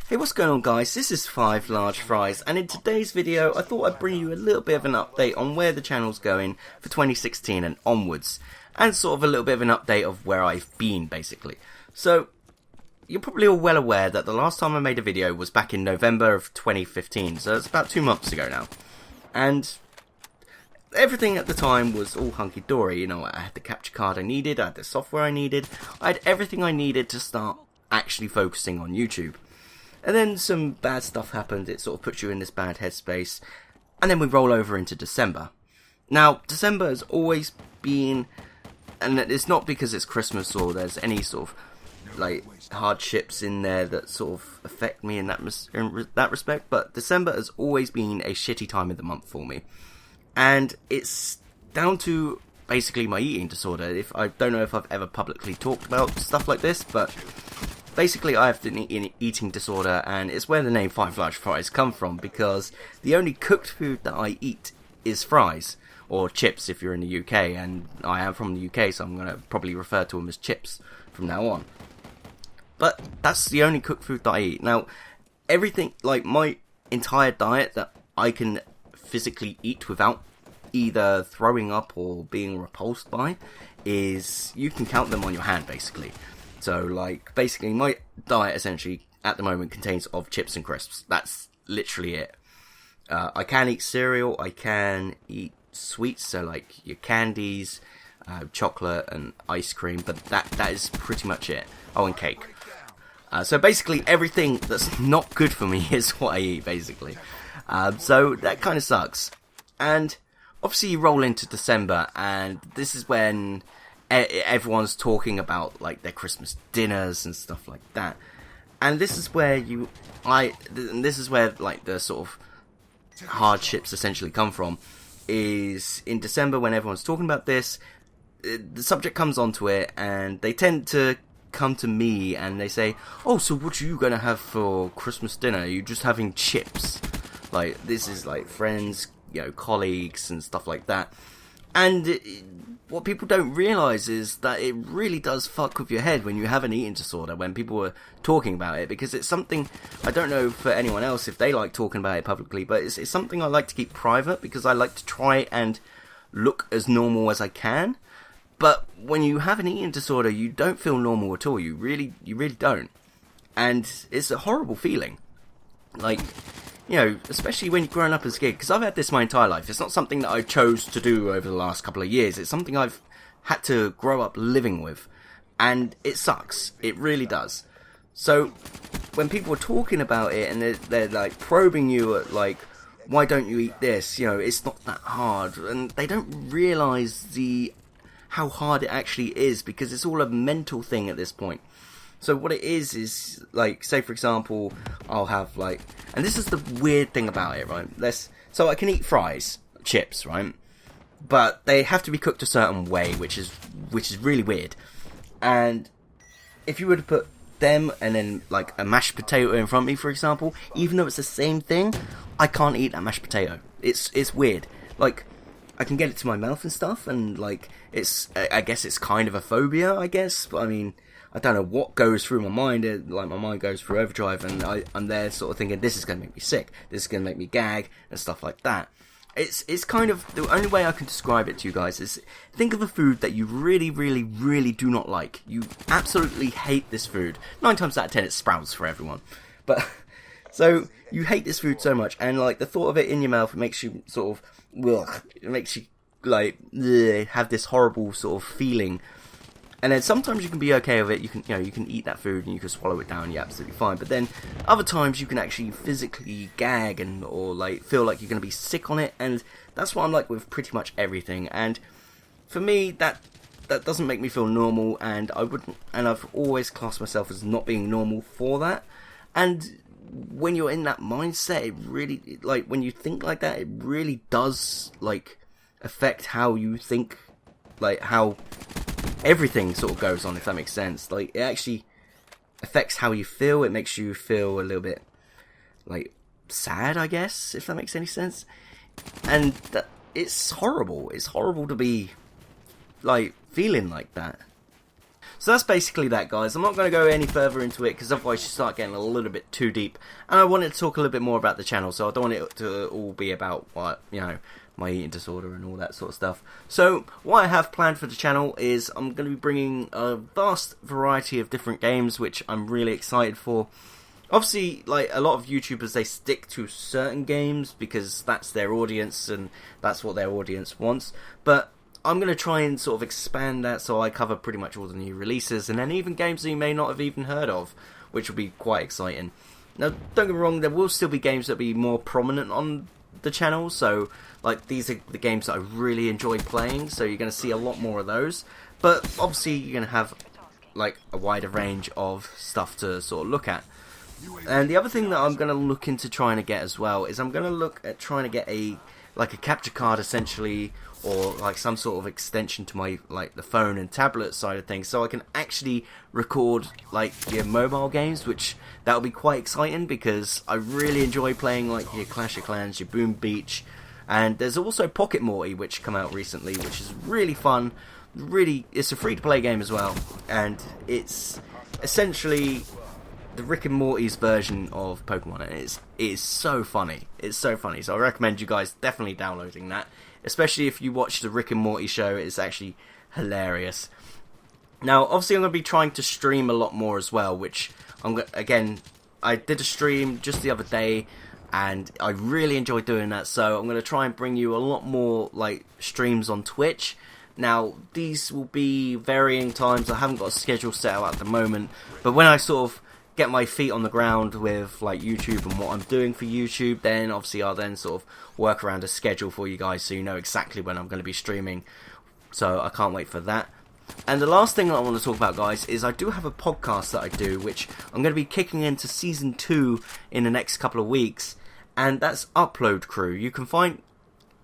Hey, what's going on guys, this is 5 Large Fries, and in today's video I thought I'd bring you a little bit of an update on where the channel's going for 2016 and onwards, and sort of a little bit of an update of where I've been basically. So, you're probably all well aware that the last time I made a video was back in November of 2015, so it's about 2 months ago now. And everything at the time was all hunky-dory, you know, I had the capture card I needed, I had the software I needed, I had everything I needed to start actually focusing on YouTube. And then some bad stuff happened, it sort of puts you in this bad headspace, and then we roll over into December. Now, December has always been, and it's not because it's Christmas or there's any sort of, like, hardships in there that sort of affect me in that respect, but December has always been a shitty time of the month for me. And it's down to basically my eating disorder. I don't know if I've ever publicly talked about stuff like this, but basically, I have an eating disorder, and it's where the name 5 Large Fries come from, because the only cooked food that I eat is fries, or chips if you're in the UK, and I am from the UK, so I'm going to probably refer to them as chips from now on. But that's the only cooked food that I eat. Now, everything, like my entire diet that I can physically eat without either throwing up or being repulsed by, is, you can count them on your hand, basically. So, like, basically, my diet, essentially, at the moment, contains of chips and crisps. That's literally it. I can eat cereal, I can eat sweets, so, like, your candies, chocolate, and ice cream, but that is pretty much it. Oh, and cake. So, basically, everything that's not good for me is what I eat, basically. So, that kind of sucks. And, obviously, you roll into December, and this is when everyone's talking about, like, their Christmas dinners and stuff like that. And this is where this is where, like, the sort of hardships essentially come from, is in December when everyone's talking about this, the subject comes onto it, and they tend to come to me and they say, oh, so what are you gonna have for Christmas dinner? Are you just having chips? Like, this is, like, friends, you know, colleagues and stuff like that. And what people don't realise is that it really does fuck with your head when you have an eating disorder, when people are talking about it, because it's something, I don't know for anyone else if they like talking about it publicly, but it's something I like to keep private, because I like to try and look as normal as I can. But when you have an eating disorder, you don't feel normal at all, you really don't. And it's a horrible feeling. Like, you know, especially when you're growing up as a kid, because I've had this my entire life. It's not something that I chose to do over the last couple of years. It's something I've had to grow up living with. And it sucks. It really does. So, when people are talking about it and they're like probing you at, like, why don't you eat this? You know, it's not that hard. And they don't realise how hard it actually is, because it's all a mental thing at this point. So what it is, like, say for example, I'll have, like, and this is the weird thing about it, right? So I can eat fries, chips, right? But they have to be cooked a certain way, which is really weird. And if you were to put them and then, like, a mashed potato in front of me, for example, even though it's the same thing, I can't eat that mashed potato. It's weird. Like, I can get it to my mouth and stuff, and, like, I guess it's kind of a phobia, I guess, but I mean, I don't know what goes through my mind. Like, my mind goes through overdrive, and I'm there sort of thinking, this is going to make me sick, this is going to make me gag, and stuff like that. It's kind of, the only way I can describe it to you guys is, think of a food that you really, really, really do not like. You absolutely hate this food. 9 times out of 10 it's Sprouts for everyone. But, so, you hate this food so much, and, like, the thought of it in your mouth, it makes you sort of, ugh, it makes you, like, have this horrible sort of feeling. And then sometimes you can be okay with it, you can eat that food and you can swallow it down and you're absolutely fine. But then other times you can actually physically gag or like feel like you're going to be sick on it, and that's what I'm like with pretty much everything. And for me, that doesn't make me feel normal, and I've always classed myself as not being normal for that. And when you're in that mindset, it really, like, when you think like that, it really does, like, affect how you think, like, how everything sort of goes on, if that makes sense. Like, it actually affects how you feel. It makes you feel a little bit, like, sad, I guess, if that makes any sense. And it's horrible. It's horrible to be, like, feeling like that. So So that's basically that, guys. I'm not going to go any further into it because otherwise you start getting a little bit too deep. And I wanted to talk a little bit more about the channel, so I don't want it to all be about what, you know, my eating disorder and all that sort of stuff. So what I have planned for the channel is I'm going to be bringing a vast variety of different games, which I'm really excited for. Obviously, like a lot of YouTubers, they stick to certain games because that's their audience and that's what their audience wants. But I'm going to try and sort of expand that so I cover pretty much all the new releases and then even games that you may not have even heard of, which will be quite exciting. Now, don't get me wrong, there will still be games that will be more prominent on the channel, so like these are the games that I really enjoy playing, so you're going to see a lot more of those. But obviously you're going to have like a wider range of stuff to sort of look at. And the other thing that I'm going to look into trying to get as well is I'm going to look at trying to get a capture card essentially, or like some sort of extension to my the phone and tablet side of things, so I can actually record like your mobile games, which that will be quite exciting because I really enjoy playing like your Clash of Clans, your Boom Beach, and there's also Pocket Morty which come out recently, which is really fun. Really, it's a free-to-play game as well, and it's essentially the Rick and Morty's version of Pokemon, and it is so funny. It's so funny, so I recommend you guys definitely downloading that, especially if you watch the Rick and Morty show. It's actually hilarious. Now, obviously, I'm going to be trying to stream a lot more as well, which again, I did a stream just the other day, and I really enjoyed doing that. So I'm going to try and bring you a lot more like streams on Twitch. Now, these will be varying times. I haven't got a schedule set out at the moment, but when I sort of get my feet on the ground with like YouTube and what I'm doing for YouTube, then obviously I'll then sort of work around a schedule for you guys so you know exactly when I'm going to be streaming. So I can't wait for that. And the last thing that I want to talk about, guys, is I do have a podcast that I do, which I'm going to be kicking into season 2 in the next couple of weeks, and that's Upload Crew. You can find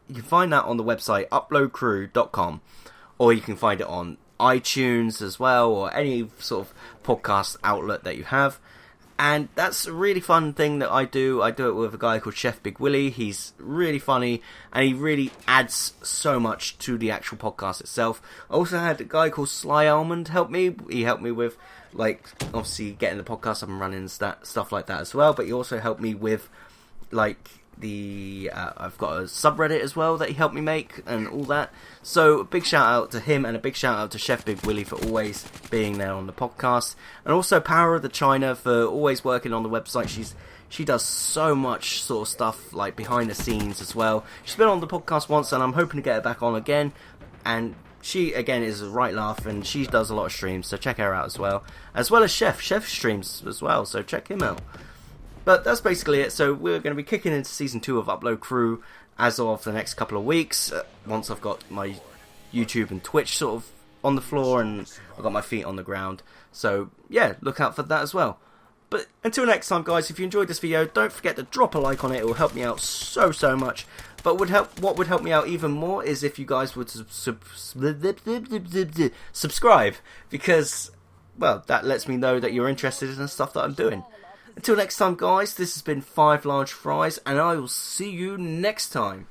that on the website uploadcrew.com, or you can find it on iTunes as well, or any sort of podcast outlet that you have. And that's a really fun thing that I do. I do it with a guy called Chef Big Willie. He's really funny, and he really adds so much to the actual podcast itself. I also had a guy called Sly Almond help me. He helped me with, like, obviously getting the podcast up and running, stuff like that as well. But he also helped me with, like, I've got a subreddit as well that he helped me make and all that. So a big shout out to him, and a big shout out to Chef Big Willie for always being there on the podcast, and also Power of the China for always working on the website. She does so much sort of stuff like behind the scenes as well. She's been on the podcast once, and I'm hoping to get her back on again. And she again is a right laugh, and she does a lot of streams, so check her out as well as Chef streams as well, so check him out. But that's basically it. So we're going to be kicking into season 2 of Upload Crew as of the next couple of weeks. Once I've got my YouTube and Twitch sort of on the floor and I've got my feet on the ground. So yeah, look out for that as well. But until next time, guys, if you enjoyed this video, don't forget to drop a like on it. It will help me out so much. But what would help me out even more is if you guys would subscribe, because, well, that lets me know that you're interested in the stuff that I'm doing. Until next time, guys, this has been 5 Large Fries, and I will see you next time.